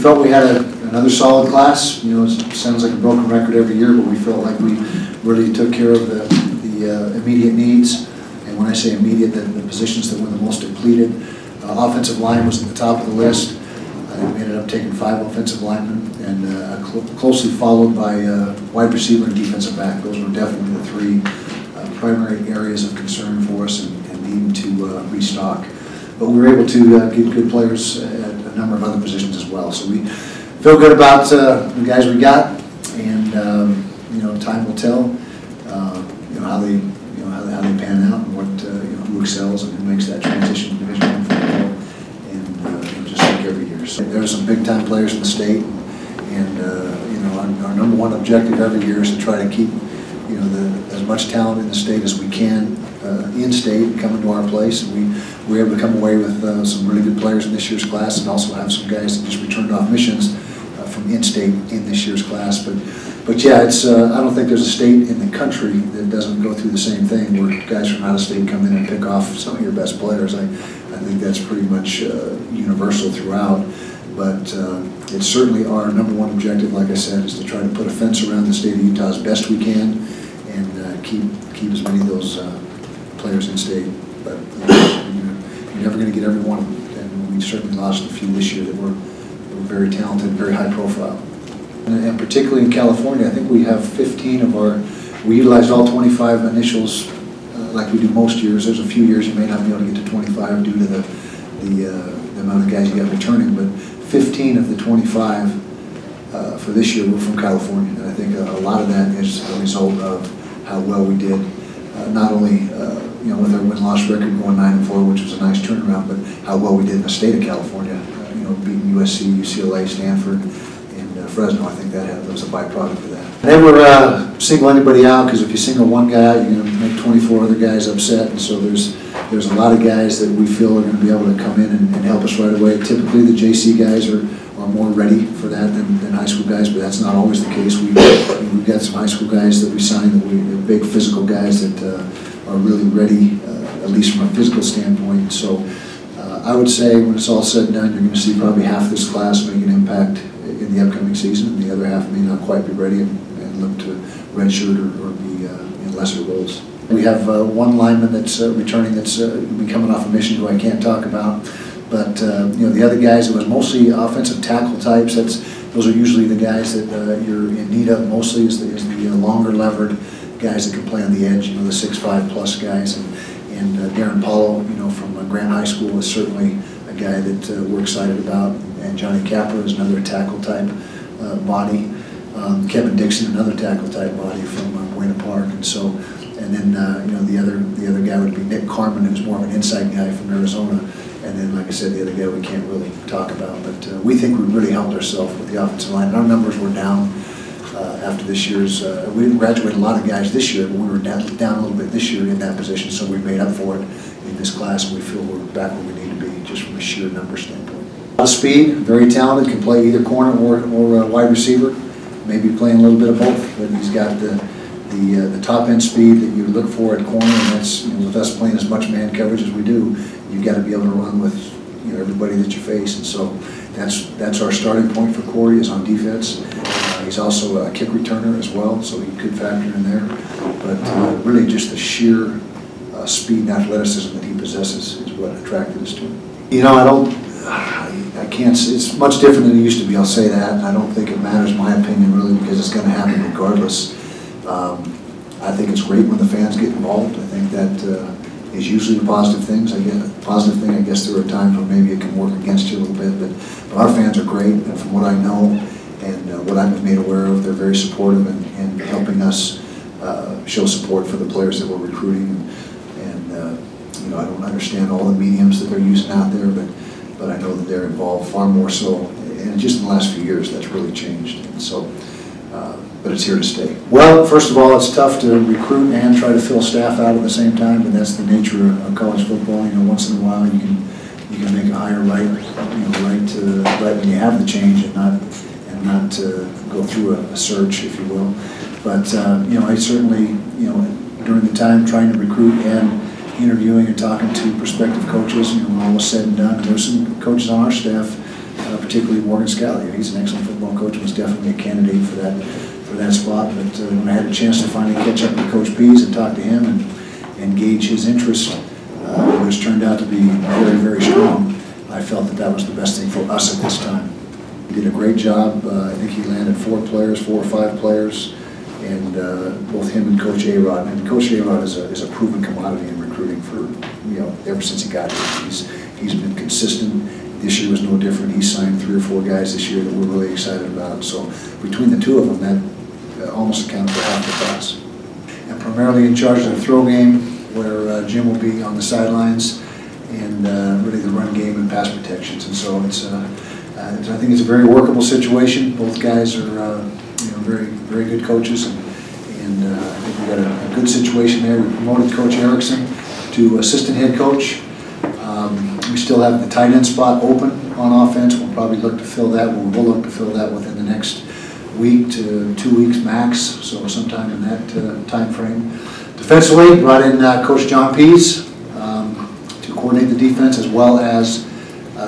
felt we had another solid class. You know, it sounds like a broken record every year, but we felt like we really took care of the immediate needs. And when I say immediate, the positions that were the most depleted. Offensive line was at the top of the list. We ended up taking 5 offensive linemen, and closely followed by wide receiver and defensive back. Those were definitely the 3 primary areas of concern for us and needing to restock. But we were able to get good players at a number of other positions as well. So we feel good about the guys we got, and you know, time will tell. You know, how they pan out, and what you know, who excels and who makes that transition to Division I football, and you know, just like every year. So there are some big time players in the state, and you know, our number 1 objective every year is to try to keep, you know, as much talent in the state as we can in state coming to our place, and we were able to come away with some really good players in this year's class, and also have some guys that just returned off missions from in-state in this year's class. But yeah, it's I don't think there's a state in the country that doesn't go through the same thing, where guys from out of state come in and pick off some of your best players. I think that's pretty much universal throughout. But it's certainly our number 1 objective, like I said, is to try to put a fence around the state of Utah as best we can, and keep as many of those players in state. But you're never going to get every one of them, and we certainly lost a few this year that were very talented, very high profile. And particularly in California, I think we have 15 of our, we utilized all 25 initials like we do most years. There's a few years you may not be able to get to 25 due to the amount of guys you got returning, but 15 of the 25 for this year were from California. And I think a lot of that is a result of how well we did, not only you know, with our win-loss record going 9-4, which was a nice turnaround, but how well we did in the state of California. You know, beating USC, UCLA, Stanford, and Fresno. I think that was a byproduct of that. I never single anybody out, because if you single one guy out, you're going to make 24 other guys upset. And so there's a lot of guys that we feel are going to be able to come in and help us right away. Typically, the JC guys are more ready for that than high school guys, but that's not always the case. We've got some high school guys that we signed, that big physical guys that are really ready, at least from a physical standpoint. So I would say when it's all said and done, you're going to see probably half this class make an impact in the upcoming season, and the other half may not quite be ready and look to redshirt or be in lesser roles. We have 1 lineman that's returning, that's be coming off a mission who I can't talk about. But you know, the other guys, it was mostly offensive tackle types. Those are usually the guys that you're in need of mostly, is the longer levered guys that can play on the edge. You know, the 6'5" plus guys, and Darren Paulo, you know, from Grant High School, is certainly a guy that we're excited about. And Johnny Capra is another tackle type body. Kevin Dixon, another tackle type body from Buena Park, and so. And then you know, the other guy would be Nick Carmen, who's more of an inside guy from Arizona. And then, like I said, the other guy we can't really talk about. But we think we really helped ourselves with the offensive line. And our numbers were down after this year's. We didn't graduate a lot of guys this year, but we were down a little bit this year in that position. So we made up for it in this class, and we feel we're back where we need to be, just from a sheer number standpoint. A lot of speed, very talented, can play either corner or wide receiver. Maybe playing a little bit of both, but he's got the top end speed that you look for at corner, and that's, you know, with us playing as much man coverage as we do, you've got to be able to run with, you know, everybody that you face, and so that's our starting point for Corey, is on defense. He's also a kick returner as well, so he could factor in there. But really, just the sheer speed and athleticism that he possesses is what attracted us to him. You know, I can't. It's much different than it used to be. I'll say that. And I don't think it matters, my opinion, really, because it's going to happen regardless. I think it's great when the fans get involved. I think that is usually a positive thing. I guess there are times when maybe it can work against you a little bit, but our fans are great, and from what I know and what I've been made aware of, they're very supportive in helping us show support for the players that we're recruiting. And you know, I don't understand all the mediums that they're using out there, but I know that they're involved far more so, and just in the last few years that's really changed. And so. But it's here to stay. Well, first of all, it's tough to recruit and try to fill staff out at the same time, but that's the nature of college football. You know, once in a while you can make a hire right, you know, right when you have the change, and not go through a search, if you will. But you know, I certainly, you know, during the time trying to recruit and interviewing and talking to prospective coaches, you know, when all was said and done, and there's some coaches on our staff particularly Morgan Scally. He's an excellent football coach and was definitely a candidate for that spot. But when I had a chance to finally catch up with Coach Pease and talk to him and gauge his interest, which turned out to be very, very strong, I felt that was the best thing for us at this time. He did a great job. I think he landed 4 or 5 players, and both him and Coach A-Rod. And Coach A-Rod is a proven commodity in recruiting for, ever since he got here. He's been consistent. This year was no different. He signed 3 or 4 guys this year that we're really excited about. So between the 2 of them, that almost accounted for half the class. And primarily in charge of the throw game, where Jim will be on the sidelines, and really the run game and pass protections. And so I think it's a very workable situation. Both guys are very, very good coaches, and I think we got a good situation there. We promoted Coach Erickson to assistant head coach. We still have the tight end spot open on offense. We'll probably look to fill that. We'll look to fill that within the next week to 2 weeks max, so sometime in that time frame. Defensively, brought in Coach John Pease to coordinate the defense as well as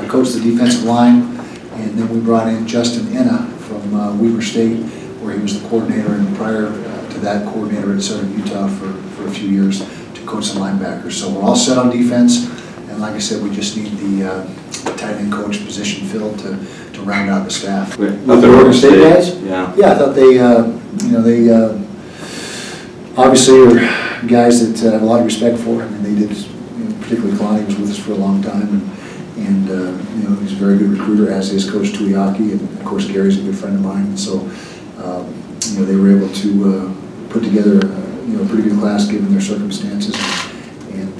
coach the defensive line. And then we brought in Justin Enna from Weber State, where he was the coordinator, and prior to that, coordinator at Southern Utah for a few years to coach the linebackers. So we're all set on defense, and like I said, we just need the tight end coach position filled to round out the staff. With the Oregon State guys? Yeah. Yeah, I thought they obviously are guys that I have a lot of respect for. I mean, they did, particularly Kalani was with us for a long time, and he's a very good recruiter, as is Coach Tuiaki, and of course Gary's a good friend of mine. And so they were able to put together a pretty good class given their circumstances, and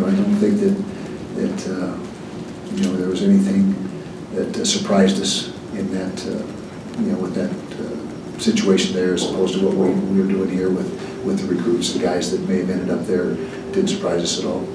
I don't think that there was anything that surprised us in that with that situation there, as opposed to what we were doing here with the recruits. The guys that may have ended up there didn't surprise us at all.